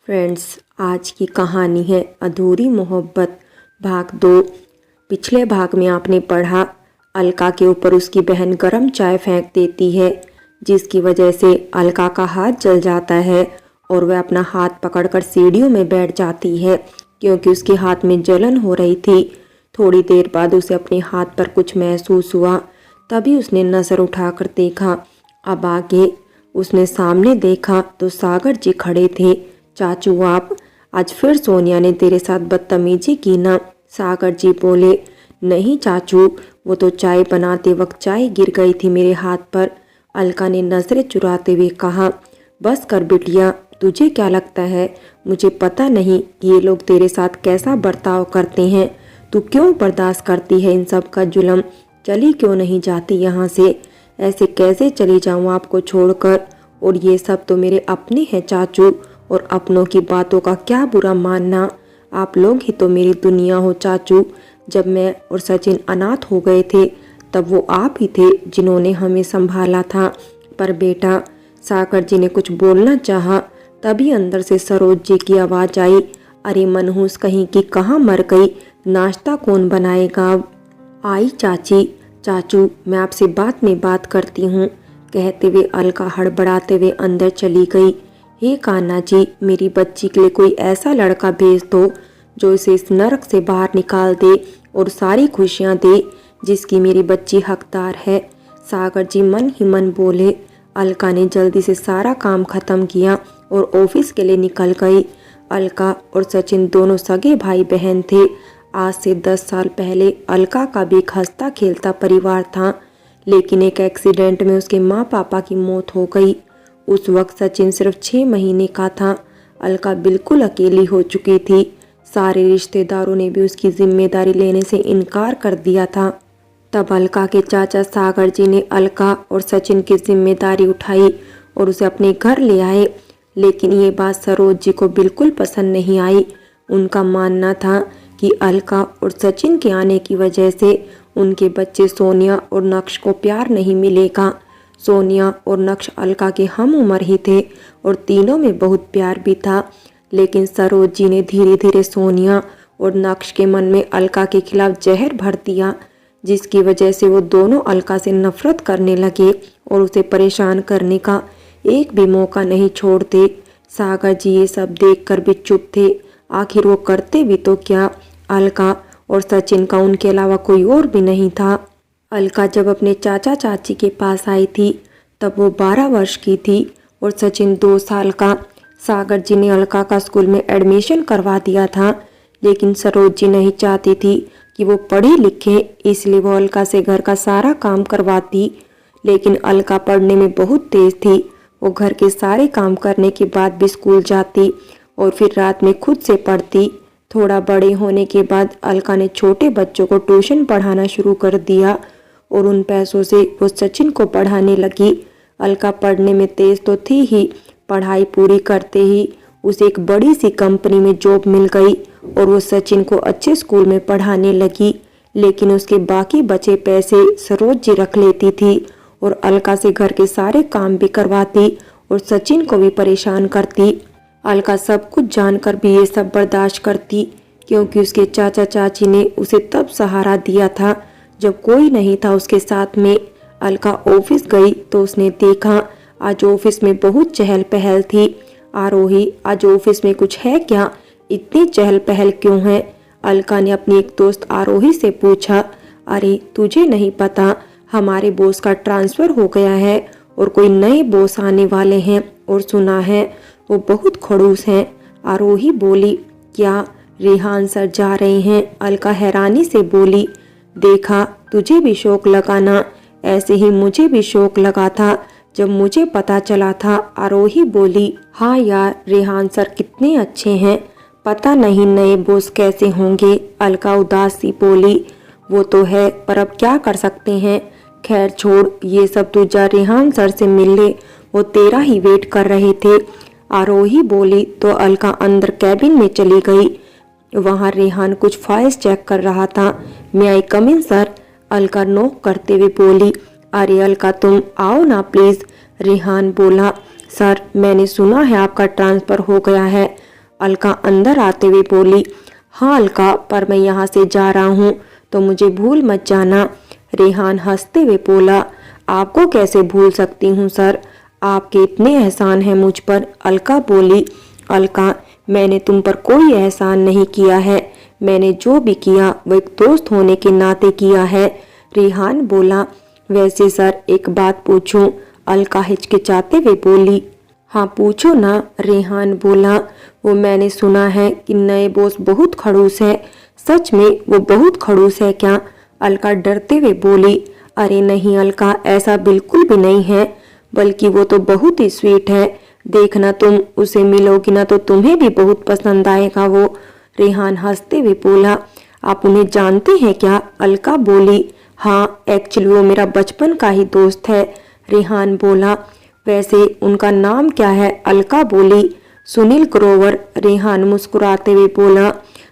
Friends, आज की कहानी है अधूरी मोहब्बत भाग 2। पिछले भाग में आपने पढ़ा अलका के ऊपर उसकी बहन गरम चाय फेंक देती है, जिसकी वजह से अलका का हाथ जल जाता है और वह अपना हाथ पकड़कर सीढ़ियों में बैठ जाती है क्योंकि उसके हाथ में जलन हो रही थी। थोड़ी देर बाद उसे अपने हाथ पर कुछ महसूस हुआ, तभी उसने नज़र उठाकर देखा। अब आगे उसने सामने देखा तो सागर जी खड़े थे। चाचू, आप आज फिर सोनिया ने तेरे साथ बदतमीजी की ना? सागर जी बोले। नहीं चाचू, वो तो चाय बनाते वक्त चाय गिर गई थी मेरे हाथ पर। अलका ने नजरें चुराते हुए कहा। बस कर बिटिया, तुझे क्या लगता है मुझे पता नहीं कि ये लोग तेरे साथ कैसा बर्ताव करते हैं? तू क्यों बर्दाश्त करती है इन सब का जुल्म? चली क्यों नहीं जाती यहाँ से? ऐसे कैसे चली जाऊँ आपको छोड़कर? और ये सब तो मेरे अपने हैं चाचू, और अपनों की बातों का क्या बुरा मानना। आप लोग ही तो मेरी दुनिया हो चाचू। जब मैं और सचिन अनाथ हो गए थे तब वो आप ही थे जिन्होंने हमें संभाला था। पर बेटा, सागर जी ने कुछ बोलना चाहा, तभी अंदर से सरोज जी की आवाज़ आई। अरे मनहूस कहीं की कहाँ मर गई? नाश्ता कौन बनाएगा अब? आई चाची। चाचू, मैं आपसे बाद में बात करती हूँ, कहते हुए अलका हड़बड़ाते हुए अंदर चली गई। हे कान्हा जी, मेरी बच्ची के लिए कोई ऐसा लड़का भेज दो जो इसे इस नरक से बाहर निकाल दे और सारी खुशियाँ दे जिसकी मेरी बच्ची हकदार है। सागर जी मन ही मन बोले। अलका ने जल्दी से सारा काम खत्म किया और ऑफिस के लिए निकल गई। अलका और सचिन दोनों सगे भाई बहन थे। आज से 10 साल पहले अलका का भी एक हंसता खेलता परिवार था, लेकिन एक एक्सीडेंट में उसके माँ पापा की मौत हो गई। उस वक्त सचिन सिर्फ 6 महीने का था। अलका बिल्कुल अकेली हो चुकी थी। सारे रिश्तेदारों ने भी उसकी जिम्मेदारी लेने से इनकार कर दिया था। तब अलका के चाचा सागर जी ने अलका और सचिन की जिम्मेदारी उठाई और उसे अपने घर ले आए। लेकिन ये बात सरोज जी को बिल्कुल पसंद नहीं आई। उनका मानना था कि अलका और सचिन के आने की वजह से उनके बच्चे सोनिया और नक्श को प्यार नहीं मिलेगा। सोनिया और नक्श अलका के हम उम्र ही थे और तीनों में बहुत प्यार भी था। लेकिन सरोज जी ने धीरे धीरे सोनिया और नक्श के मन में अलका के खिलाफ जहर भर दिया, जिसकी वजह से वो दोनों अलका से नफरत करने लगे और उसे परेशान करने का एक भी मौका नहीं छोड़ते। सागर जी ये सब देखकर भी चुप थे। आखिर वो करते भी तो क्या? अलका और सचिन का उनके अलावा कोई और भी नहीं था। अलका जब अपने चाचा चाची के पास आई थी तब वो 12 वर्ष की थी और सचिन 2 साल का। सागर जी ने अलका का स्कूल में एडमिशन करवा दिया था, लेकिन सरोज जी नहीं चाहती थी कि वो पढ़े लिखे, इसलिए वो अलका से घर का सारा काम करवाती। लेकिन अलका पढ़ने में बहुत तेज थी। वो घर के सारे काम करने के बाद भी स्कूल जाती और फिर रात में खुद से पढ़ती। थोड़ा बड़े होने के बाद अलका ने छोटे बच्चों को ट्यूशन पढ़ाना शुरू कर दिया और उन पैसों से वो सचिन को पढ़ाने लगी। अलका पढ़ने में तेज तो थी ही, पढ़ाई पूरी करते ही उसे एक बड़ी सी कंपनी में जॉब मिल गई और वो सचिन को अच्छे स्कूल में पढ़ाने लगी। लेकिन उसके बाकी बचे पैसे सरोज जी रख लेती थी और अलका से घर के सारे काम भी करवाती और सचिन को भी परेशान करती। अलका सब कुछ जानकर भी ये सब बर्दाश्त करती क्योंकि उसके चाचा चाची ने उसे तब सहारा दिया था जब कोई नहीं था उसके साथ में। अलका ऑफिस गई तो उसने देखा आज ऑफिस में बहुत चहल पहल थी। आरोही, आज ऑफिस में कुछ है क्या? इतनी चहल पहल क्यों है? अलका ने अपनी एक दोस्त आरोही से पूछा। अरे तुझे नहीं पता, हमारे बॉस का ट्रांसफर हो गया है और कोई नए बॉस आने वाले हैं और सुना है वो बहुत खड़ूस हैं। आरोही बोली। क्या रेहान सर जा रहे हैं? अलका हैरानी से बोली। देखा, तुझे भी शौक लगा ना? ऐसे ही मुझे भी शौक लगा था जब मुझे पता चला था। आरोही बोली। हाँ यार, रेहान सर कितने अच्छे हैं। पता नहीं नए बॉस कैसे होंगे। अलका उदास सी बोली। वो तो है, पर अब क्या कर सकते हैं। खैर छोड़ ये सब, तू जा रेहान सर से मिल ले, वो तेरा ही वेट कर रहे थे। आरोही बोली तो अलका अंदर कैबिन में चली गई। वहाँ रेहान कुछ फाइल्स चेक कर रहा था। मैं आई कम इन सर? अलका नॉक करते हुए बोली। अरे अलका, तुम आओ ना प्लीज। रेहान बोला। सर, मैंने सुना है आपका ट्रांसफर हो गया है। अलका अंदर आते हुए बोली, हाँ अलका, पर मैं यहाँ से जा रहा हूँ तो मुझे भूल मत जाना। रेहान हंसते हुए बोला, आपको कैसे भूल सकती हूँ सर, आपके इतने एहसान हैं मुझ पर। अलका बोली, अलका, मैंने तुम पर कोई एहसान नहीं किया है, मैंने जो भी किया वो एक दोस्त होने के नाते किया है। रेहान बोला, वैसे सर एक बात पूछूं? अलका हिचकिचाते हुए बोली, हाँ पूछो ना। रेहान बोला, वो मैंने सुना है कि नए बॉस बहुत खड़ूस है, सच में वो बहुत खड़ूस है क्या? अलका डरते हुए बोली, अरे नहीं अलका, ऐसा बिल्कुल भी नहीं है, बल्कि वो तो बहुत ही स्वीट है, देखना तुम उसे मिलोगी ना तो तुम्हें भी बहुत पसंद आएगा वो। रेहान हंसते हुए बोला, आप उन्हें जानते हैं क्या? अलका बोली, हाँ एक्चुअली वो मेरा बचपन का ही दोस्त है। रेहान बोला, वैसे उनका नाम क्या है? अलका बोली, सुनील ग्रोवर। रेहान मुस्कुराते हुए बोला,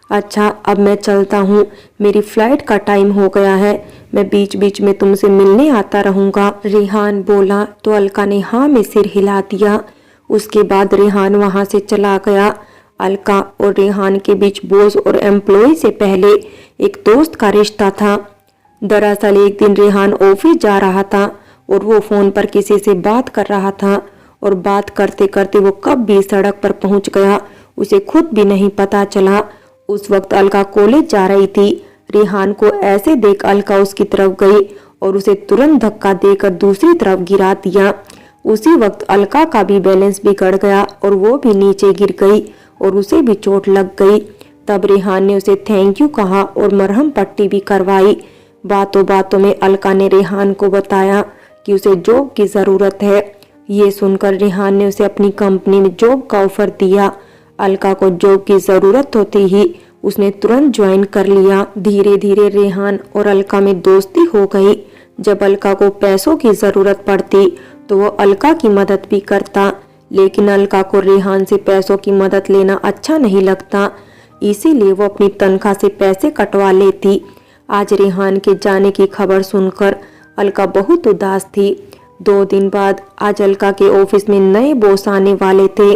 अच्छा अब मैं चलता हूँ, मेरी फ्लाइट का टाइम हो गया है, मैं बीच बीच में तुमसे मिलने आता रहूँगा। रेहान बोला तो अलका ने हाँ में सिर हिला दिया। उसके बाद रेहान वहाँ से चला गया। अलका और रेहान के बीच बॉस और एम्प्लॉय से पहले एक दोस्त का रिश्ता था। दरअसल एक दिन रेहान ऑफिस जा रहा था और वो फोन पर किसी से बात कर रहा था और बात करते करते वो कब भी सड़क पर पहुंच गया उसे खुद भी नहीं पता चला। उस वक्त अलका कॉलेज जा रही थी। रेहान को ऐसे देख अलका उसकी तरफ गई और उसे तुरंत धक्का देकर दूसरी तरफ गिरा दिया। उसी वक्त अलका का भी बैलेंस बिगड़ गया और वो भी नीचे गिर गई और उसे भी चोट लग गई। तब रेहान ने उसे थैंक यू कहा और मरहम पट्टी भी करवाई। बातों बातों में अलका ने रेहान को बताया कि उसे जॉब की जरूरत है। ये सुनकर रेहान ने उसे अपनी कंपनी में जॉब का ऑफर दिया। अलका को जॉब की जरूरत होती ही उसने तुरंत ज्वाइन कर लिया। धीरे धीरे रेहान और अलका में दोस्ती हो गई। जब अलका को पैसों की जरूरत पड़ती तो वो अलका की मदद भी करता, लेकिन अलका को रेहान से पैसों की मदद लेना अच्छा नहीं लगता, इसीलिए वो अपनी तनख्वाह से पैसे कटवा लेती। आज रेहान के जाने की खबर सुनकर अलका बहुत उदास थी। 2 दिन बाद आज अलका के ऑफिस में नए बॉस आने वाले थे।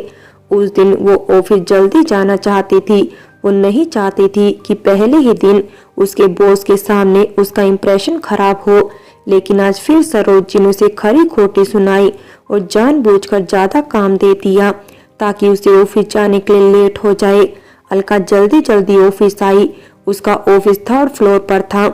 उस दिन वो ऑफिस जल्दी जाना चाहती थी। वो नहीं चाहती थी कि पहले ही दिन उसके बॉस के सामने उसका इंप्रेशन खराब हो, लेकिन आज फिर सरोज ने उसे खरी खोटी सुनाई और जानबूझकर ज्यादा काम दे दिया ताकि उसे ऑफिस जाने के लिए लेट हो जाए। अलका जल्दी जल्दी ऑफिस आई। उसका ऑफिस 3rd फ्लोर पर था।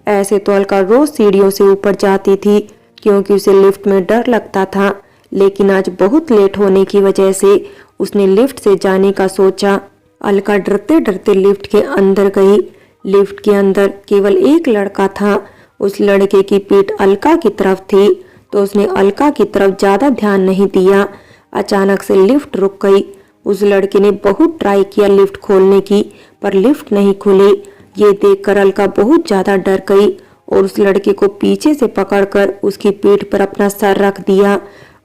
ऐसे तो अलका रोज सीढ़ियों से ऊपर जाती थी क्योंकि उसे लिफ्ट में डर लगता था, लेकिन आज बहुत लेट होने की वजह से उसने लिफ्ट से जाने का सोचा। अलका डरते डरते लिफ्ट के अंदर गई। लिफ्ट के अंदर केवल एक लड़का था। उस लड़के की पीठ अलका की तरफ थी तो उसने अलका की तरफ ज्यादा ध्यान नहीं दिया। अचानक से लिफ्ट रुक गई। उस लड़के ने बहुत ट्राई किया लिफ्ट खोलने की, पर लिफ्ट नहीं खुली। ये देखकर अलका बहुत ज्यादा डर गई और उस लड़के को पीछे से पकड़कर उसकी पीठ पर अपना सर रख दिया।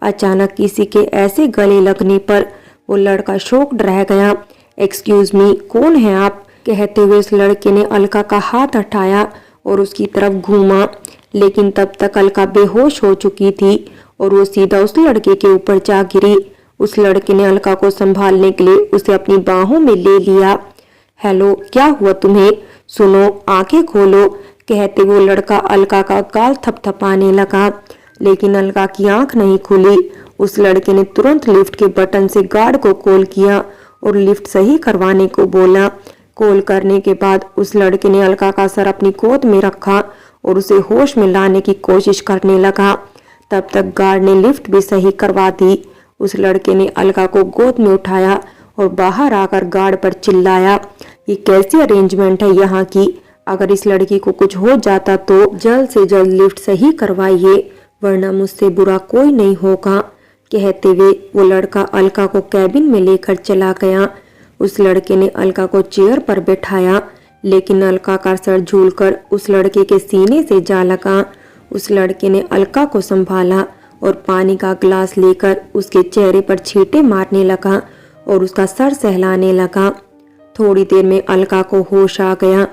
अचानक किसी के ऐसे गले लगने पर वो लड़का शॉक्ड रह गया। एक्सक्यूज मी, कौन है आप? कहते हुए उस लड़के ने अलका का हाथ हटाया और उसकी तरफ घूमा, लेकिन तब तक अलका बेहोश हो चुकी थी और वो सीधा उस लड़के के ऊपर जा गिरी। उस लड़के ने अलका को संभालने के लिए उसे अपनी बाहों में ले लिया। हेलो, क्या हुआ तुम्हें? सुनो, आंखें खोलो, कहते वो लड़का अलका का गाल थपथपाने लगा, लेकिन अलका की आंख नहीं खुली। उस लड़के ने तुरंत लिफ्ट के बटन से गार्ड को कॉल किया और लिफ्ट सही करवाने को बोला। कॉल करने के बाद उस लड़के ने अलका का सर अपनी गोद में रखा और उसे होश में लाने की कोशिश करने लगा। तब तक गार्ड ने लिफ्ट भी सही करवा दी। उस लड़के ने अलका को गोद में उठाया और बाहर आकर गार्ड पर चिल्लाया, ये कैसी अरेंजमेंट है यहाँ की? अगर इस लड़की को कुछ हो जाता तो जल्द से जल्द लिफ्ट सही करवाइए, वरना मुझसे बुरा कोई नहीं होगा। कहते हुए वो लड़का अलका को कैबिन में लेकर चला गया। उस लड़के ने अलका को चेयर पर बैठाया, लेकिन अलका का सर झूलकर उस लड़के के सीने से जा लगा। उस लड़के ने अलका को संभाला और पानी का गिलास लेकर उसके चेहरे पर छींटे मारने लगा और उसका सर सहलाने लगा। थोड़ी देर में अलका को होश आ गया।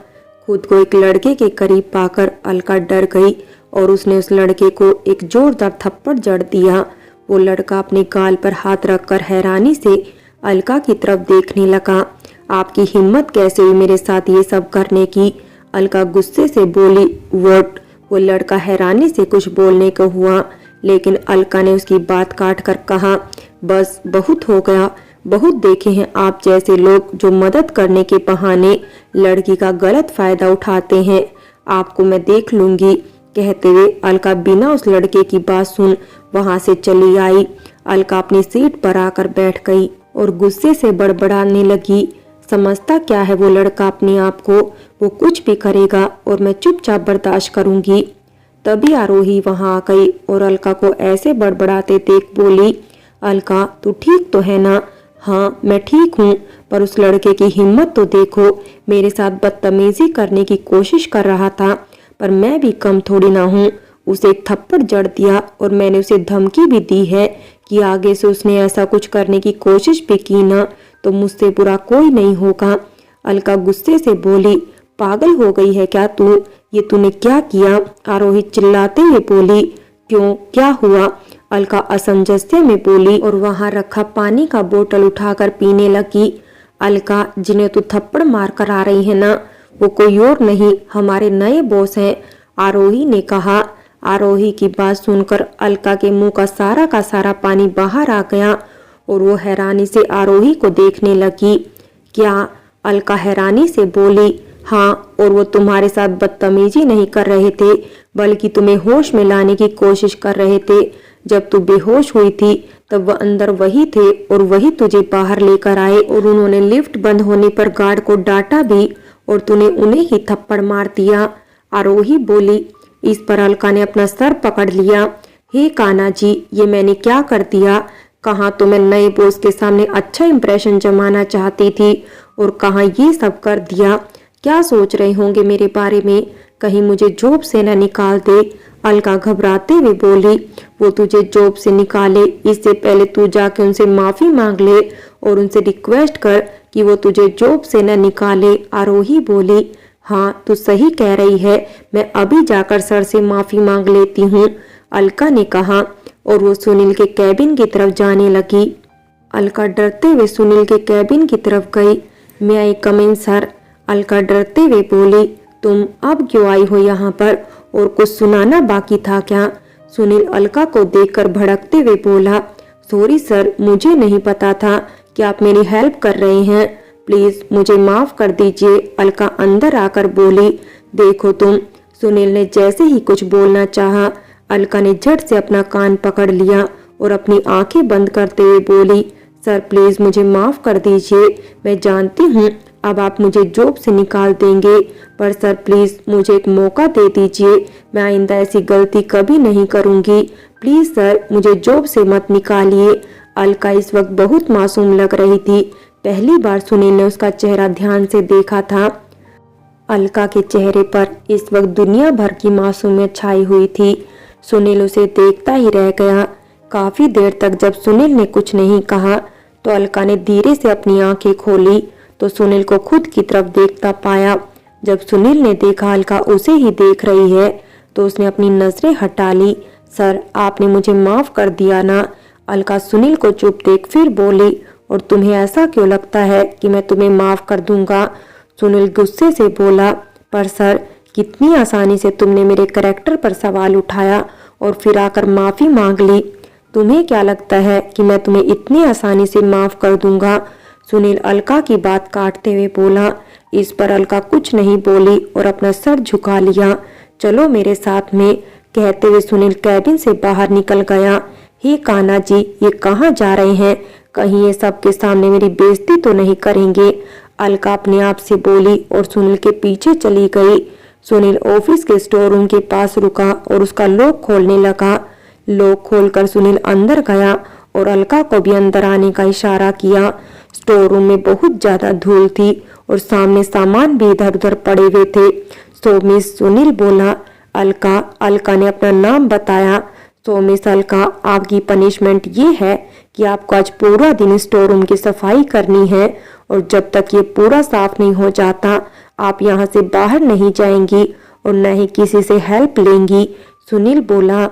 खुद को एक लड़के के करीब पाकर अलका डर गई और उसने उस लड़के को एक जोरदार थप्पड़ जड़ दिया। वो लड़का अपने गाल पर हाथ रखकर हैरानी से अलका की तरफ देखने लगा। आपकी हिम्मत कैसे हुई मेरे साथ ये सब करने की? अलका गुस्से से बोली। व्हाट? वो लड़का हैरानी से कुछ बोलने को हुआ, लेकिन अलका ने उसकी बात काट कर कहा, बस बहुत हो गया। बहुत देखे हैं आप जैसे लोग जो मदद करने के बहाने लड़की का गलत फायदा उठाते हैं। आपको मैं देख लूंगी। कहते हुए अलका बिना उस लड़के की बात सुन वहां से चली आई। अलका अपनी सीट पर आकर बैठ गई और गुस्से से बड़बड़ाने लगी। समझता क्या है वो लड़का अपने आप को? वो कुछ भी करेगा और मैं चुपचाप बर्दाश्त करूंगी। तभी आरोही वहां आ गई और अलका को ऐसे बड़बड़ाते देख बोली, अलका तू ठीक तो है ना? हाँ मैं ठीक हूँ, पर उस लड़के की हिम्मत तो देखो। मेरे साथ बदतमीजी करने की कोशिश कर रहा था, पर मैं भी कम थोड़ी ना हूँ। उसे एक थप्पड़ जड़ दिया और मैंने उसे धमकी भी दी है कि आगे से उसने ऐसा कुछ करने की कोशिश भी की ना तो मुझसे बुरा कोई नहीं होगा। अलका गुस्से से बोली, पागल हो गई है क्या तू? ये तूने क्या किया? आरोही चिल्लाते हुए बोली। क्यों, क्या हुआ? अलका असमंजस्य में बोली और वहां रखा पानी का बोतल उठाकर पीने लगी। अलका, जिन्हें तू थप्पड़ मार कर आ रही है ना, वो कोई और नहीं, हमारे नए बॉस हैं, आरोही ने कहा। आरोही की बात सुनकर अलका के मुंह का सारा पानी बाहर आ गया और वो हैरानी से आरोही को देखने लगी। क्या? अलका हैरानी से बोली। हाँ, और वो तुम्हारे साथ बदतमीजी नहीं कर रहे थे, बल्कि तुम्हें होश में लाने की कोशिश कर रहे थे। जब तू बेहोश हुई थी तब वह अंदर वही थे और वही तुझे बाहर लेकर आए और उन्होंने लिफ्ट बंद होने पर गार्ड को डांटा भी और तूने उन्हें ही थप्पड़ मार दिया। आरोही बोली। इस पर अलका ने अपना सर पकड़ लिया। हे कान्हा जी, ये मैंने क्या कर दिया? कहाँ तो मैं नए बॉस के सामने अच्छा इंप्रेशन जमाना चाहती थी और कहाँ ये सब कर दिया। क्या सोच रहे होंगे मेरे बारे में? कहीं मुझे जॉब से न निकाल दे। अलका घबराते हुए बोली। वो तुझे जॉब से निकाले इससे पहले तू जाके उनसे माफी मांग ले और उनसे रिक्वेस्ट कर कि वो तुझे जॉब से न निकाले। आरोही बोली। हाँ तू सही कह रही है, मैं अभी जाकर सर से माफी मांग लेती हूँ, अलका ने कहा और वो सुनील के कैबिन की तरफ जाने लगी। अलका डरते हुए सुनील के कैबिन की तरफ गई। मैं आई कम इन सर? अलका डरते हुए बोली। तुम अब क्यों आई हो यहाँ पर, और कुछ सुनाना बाकी था क्या? सुनील अलका को देखकर भड़कते हुए बोला। सॉरी सर, मुझे नहीं पता था कि आप मेरी हेल्प कर रहे हैं, प्लीज मुझे माफ कर दीजिए, अलका अंदर आकर बोली। देखो तुम। सुनील ने जैसे ही कुछ बोलना चाहा, अलका ने झट से अपना कान पकड़ लिया और अपनी आंखें बंद करते हुए बोली, सर प्लीज मुझे माफ कर दीजिए, मैं जानती हूँ अब आप मुझे जॉब से निकाल देंगे, पर सर प्लीज मुझे एक मौका दे दीजिए, मैं आइंदा ऐसी गलती कभी नहीं करूंगी, प्लीज सर मुझे जॉब से मत निकालिए। अलका इस वक्त बहुत मासूम लग रही थी। पहली बार सुनील ने उसका चेहरा ध्यान से देखा था। अलका के चेहरे पर इस वक्त दुनिया भर की मासूमियत छाई हुई थी। सुनील उसे देखता ही रह गया। काफी देर तक जब सुनील ने कुछ नहीं कहा तो अलका ने धीरे से अपनी आंखें खोली तो सुनील को खुद की तरफ देखता पाया। जब सुनील ने देखा अलका उसे ही देख रही है तो उसने अपनी नजरें हटा ली। सर आपने मुझे माफ कर दिया ना? अलका सुनील को चुप देख फिर बोली, और तुम्हें ऐसा क्यों लगता है कि मैं तुम्हें माफ कर दूंगा? सुनील गुस्से से बोला, पर सर कितनी आसानी से तुमने मेरे कैरेक्टर पर सवाल उठाया और फिर आकर माफी मांग ली। तुम्हें क्या लगता है कि मैं तुम्हें इतनी आसानी से माफ कर दूंगा? सुनील अलका की बात काटते हुए बोला। इस पर अलका कुछ नहीं बोली और अपना सर झुका लिया। चलो मेरे साथ में, कहते हुए सुनील कैबिन से बाहर निकल गया। हे कान्हा जी, ये कहाँ जा रहे हैं? कहीं ये सबके सामने मेरी बेइज्जती तो नहीं करेंगे? अलका अपने आप से बोली और सुनील के पीछे चली गई। सुनील ऑफिस के स्टोर रूम के पास रुका और उसका लॉक खोलने लगा। लॉक खोलकर सुनील अंदर गया और अलका को भी अंदर आने का इशारा किया। स्टोर रूम में बहुत ज्यादा धूल थी और सामने सामान भी इधर उधर पड़े हुए थे। तो मिस सुनील बोला। अलका ने अपना नाम बताया। तो मिस अलका, आपकी पनिशमेंट ये है कि आपको आज पूरा दिन स्टोर रूम की सफाई करनी है और जब तक ये पूरा साफ नहीं हो जाता आप यहाँ से बाहर नहीं जाएंगी और न ही किसी से हेल्प लेंगी, सुनील बोला।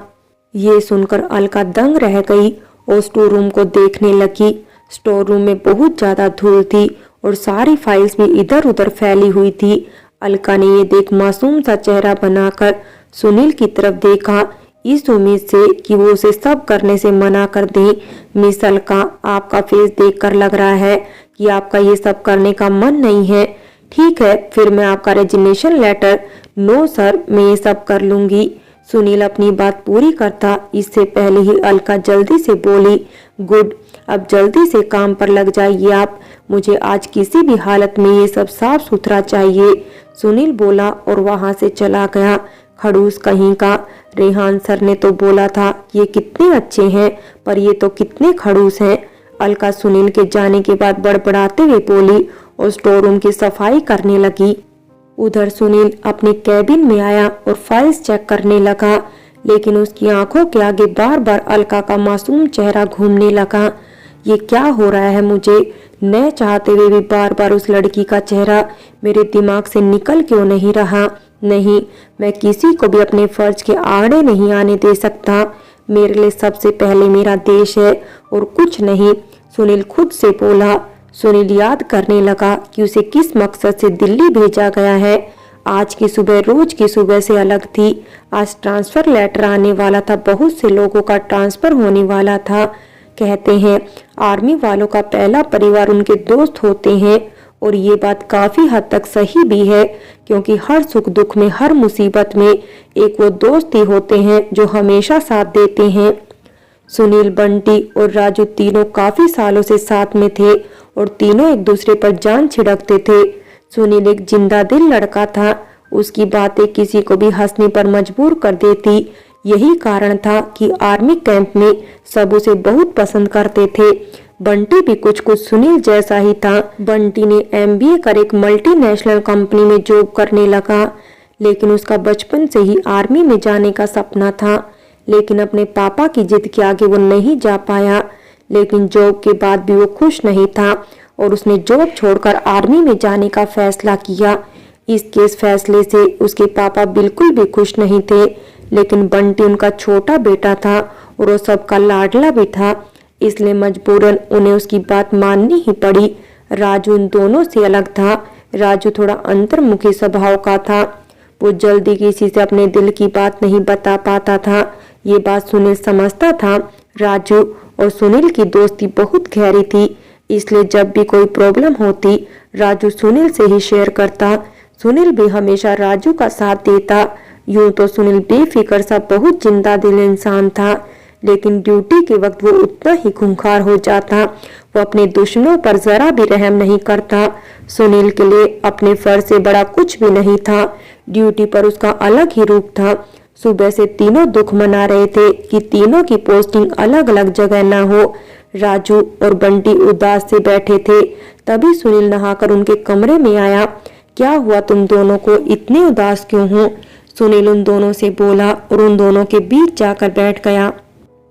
ये सुनकर अलका दंग रह गई और स्टोर रूम को देखने लगी। स्टोर रूम में बहुत ज़्यादा धूल थी और सारी फाइल्स भी इधर उधर फैली हुई थी। अलका ने ये देख मासूम सा चेहरा बनाकर सुनील की तरफ देखा, इस उम्मीद से कि वो उसे सब करने से मना कर दे। मिस अलका, आपका फेस देखकर लग रहा है कि आपका ये सब करने का मन नहीं है। ठीक है, फिर मैं आपका रेजिग्नेशन लेटर। नो सर, मैं ये सब कर लूंगी। सुनील अपनी बात पूरी करता इससे पहले ही अलका जल्दी से बोली, गुड, अब जल्दी से काम पर लग जाइए आप। मुझे आज किसी भी हालत में ये सब साफ सुथरा चाहिए। सुनील बोला और वहां से चला गया। खड़ूस कहीं का, रेहान सर ने तो बोला था ये कितने अच्छे हैं, पर ये तो कितने खड़ूस हैं। अलका सुनील के जाने के बाद बड़बड़ाते हुए बोली और स्टोर रूम की सफाई करने लगी। उधर सुनील अपने कैबिन में आया और फाइल्स चेक करने लगा, लेकिन उसकी आंखों के आगे बार बार अलका का मासूम चेहरा घूमने लगा। ये क्या हो रहा है मुझे? न चाहते हुए भी बार बार उस लड़की का चेहरा मेरे दिमाग से निकल क्यों नहीं रहा? नहीं, मैं किसी को भी अपने फर्ज के आड़े नहीं आने दे सकता। मेरे लिए सबसे पहले मेरा देश है और कुछ नहीं, सुनील खुद से बोला। सुनील याद करने लगा कि उसे किस मकसद से दिल्ली भेजा गया है। आज की सुबह रोज की सुबह से अलग थी। आज ट्रांसफर लेटर आने वाला था, बहुत से लोगों का ट्रांसफर होने वाला था। कहते हैं आर्मी वालों का पहला परिवार उनके दोस्त होते हैं, और ये बात काफी हद तक सही भी है, क्योंकि हर सुख दुख में, हर मुसीबत में एक वो दोस्त ही होते हैं जो हमेशा साथ देते हैं। सुनील, बंटी और राजू तीनों काफी सालों से साथ में थे और तीनों एक दूसरे पर जान छिड़कते थे। सुनील एक जिंदा दिल लड़का था, उसकी बातें किसी को भी हंसने पर मजबूर कर देती। यही कारण था कि आर्मी कैंप में सब उसे बहुत पसंद करते थे। बंटी भी कुछ कुछ सुनील जैसा ही था। बंटी ने MBA कर एक मल्टीनेशनल कंपनी में जॉब करने लगा, लेकिन उसका बचपन से ही आर्मी में जाने का सपना था, लेकिन अपने पापा की जिद के आगे वो नहीं जा पाया। लेकिन जॉब के बाद भी वो खुश नहीं था और उसने जॉब छोड़कर आर्मी में जाने का फैसला किया। इस फैसले से उसके पापा बिल्कुल भी खुश नहीं थे, लेकिन बंटी उनका छोटा बेटा था और वो सबका लाडला भी था, इसलिए मजबूरन उन्हें उसकी बात माननी ही पड़ी। राजू उन दोनों से अलग था। राजू थोड़ा अंतर्मुखी स्वभाव का था। वो जल्दी किसी से अपने दिल की बात नहीं बता पाता था। ये बात सुनील समझता था। राजू और सुनील की दोस्ती बहुत गहरी थी, इसलिए जब भी कोई प्रॉब्लम होती राजू सुनील से ही शेयर करता। सुनील भी हमेशा राजू का साथ देता। यूं तो सुनील बेफिक्र सा बहुत जिंदा दिल इंसान था, लेकिन ड्यूटी के वक्त वो उतना ही खूंखार हो जाता। वो अपने दुश्मनों पर जरा भी रहम नहीं करता। सुनील के लिए अपने फर्ज से बड़ा कुछ भी नहीं था। ड्यूटी पर उसका अलग ही रूप था। सुबह से तीनों दुख मना रहे थे कि तीनों की पोस्टिंग अलग अलग जगह न हो। राजू और बंटी उदास से बैठे थे, तभी सुनील नहाकर उनके कमरे में आया। क्या हुआ, तुम दोनों को इतने उदास क्यों हो? सुनील उन दोनों से बोला और उन दोनों के बीच जाकर बैठ गया।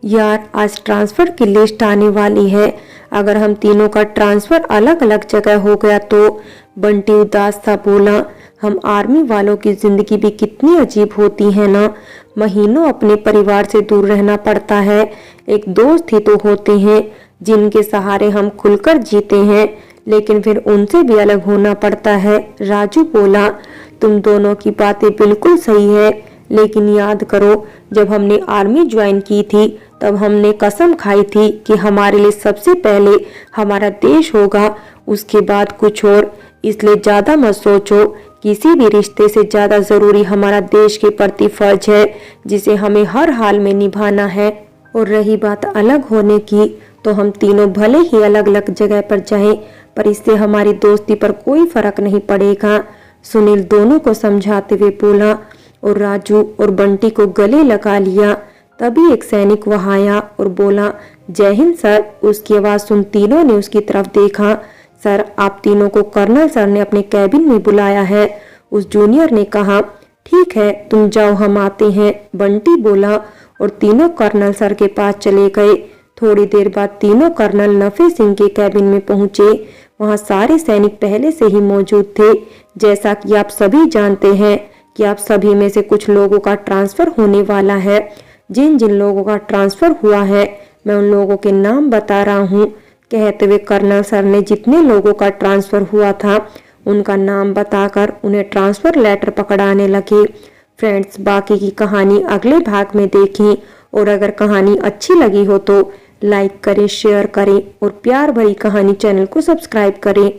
यार, आज ट्रांसफर की लिस्ट आने वाली है। अगर हम तीनों का ट्रांसफर अलग अलग जगह हो गया तो? बंटी उदास सा बोला। हम आर्मी वालों की जिंदगी भी कितनी अजीब होती है ना। महीनों अपने परिवार से दूर रहना पड़ता है। एक दोस्त ही तो होते हैं जिनके सहारे हम खुलकर जीते हैं, लेकिन फिर उनसे भी अलग होना पड़ता है। राजू बोला, तुम दोनों की बातें बिल्कुल सही है, लेकिन याद करो, जब हमने आर्मी ज्वाइन की थी तब हमने कसम खाई थी कि हमारे लिए सबसे पहले हमारा देश होगा, उसके बाद कुछ और। इसलिए ज्यादा मत सोचो। किसी भी रिश्ते से ज्यादा जरूरी हमारा देश के प्रति फर्ज है, जिसे हमें हर हाल में निभाना है। और रही बात अलग होने की, तो हम तीनों भले ही अलग अलग जगह पर जाएं, पर इससे हमारी दोस्ती पर कोई फर्क नहीं पड़ेगा। सुनील दोनों को समझाते हुए बोला और राजू और बंटी को गले लगा लिया। तभी एक सैनिक वहां आया और बोला, जय हिंद सर। उसकी आवाज सुन तीनों ने उसकी तरफ देखा। सर, आप तीनों को कर्नल सर ने अपने कैबिन में बुलाया है, उस जूनियर ने कहा। ठीक है, तुम जाओ, हम आते हैं, बंटी बोला और तीनों कर्नल सर के पास चले गए। थोड़ी देर बाद तीनों कर्नल नफे सिंह के कैबिन में पहुंचे। वहां सारे सैनिक पहले से ही मौजूद थे। जैसा कि आप सभी जानते हैं कि आप सभी में से कुछ लोगों का ट्रांसफर होने वाला है। जिन जिन लोगों का ट्रांसफर हुआ है, मैं उन लोगों के नाम बता रहा हूँ। कहते हुए कर्नल सर ने जितने लोगों का ट्रांसफर हुआ था उनका नाम बताकर उन्हें ट्रांसफर लेटर पकड़ाने लगे। फ्रेंड्स, बाकी की कहानी अगले भाग में देखें और अगर कहानी अच्छी लगी हो तो लाइक करें, शेयर करें और प्यार भरी कहानी चैनल को सब्सक्राइब करें।